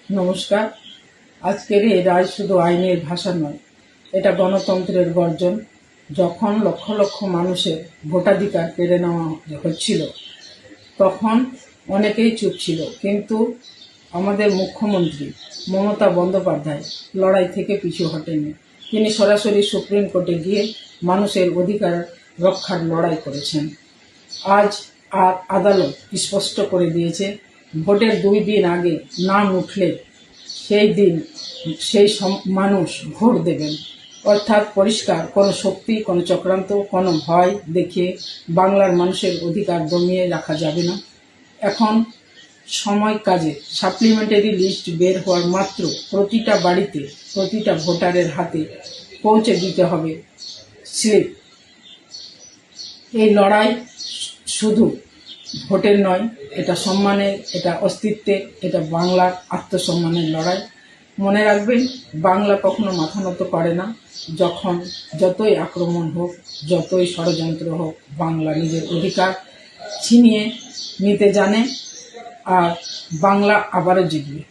নমস্কার। আজকের এই রায় শুধু আইনের ভাষা নয়, এটা গণতন্ত্রের গর্জন। যখন লক্ষ লক্ষ মানুষের ভোটাধিকার কেড়ে নেওয়া হচ্ছিল, তখন অনেকেই চুপ ছিল, কিন্তু আমাদের মুখ্যমন্ত্রী মমতা বন্দ্যোপাধ্যায় লড়াই থেকে পিছু হটেনি। তিনি সরাসরি সুপ্রিম কোর্টে গিয়ে মানুষের অধিকার রক্ষার লড়াই করেছেন। আজ আদালত স্পষ্ট করে দিয়েছে, ভোটের 2 দিন আগে নাম উঠলে সেই দিন সেই মানুষ ভোট দেবেন। অর্থাৎ পরিষ্কার, কোনো শক্তি, কোনো চক্রান্ত, কোনো ভয় দেখিয়ে বাংলার মানুষের অধিকার দমিয়ে রাখা যাবে না। এখন সময় কাজে। সাপ্লিমেন্টারি লিস্ট বের হওয়ার মাত্র প্রতিটা বাড়িতে, প্রতিটা ভোটারের হাতে পৌঁছে দিতে হবে স্লিপ। এই লড়াই শুধু ভোটের নয়, এটা সম্মানের, এটা অস্তিত্বের, এটা বাংলার আত্মসম্মানের লড়াই। মনে রাখবেন, বাংলা কখনো মাথা নত করে না। যতই আক্রমণ হোক, যতই ষড়যন্ত্র হোক, বাংলা নিজের অধিকার ছিনিয়ে নিতে জানে, আর বাংলা আবারও জিতবে।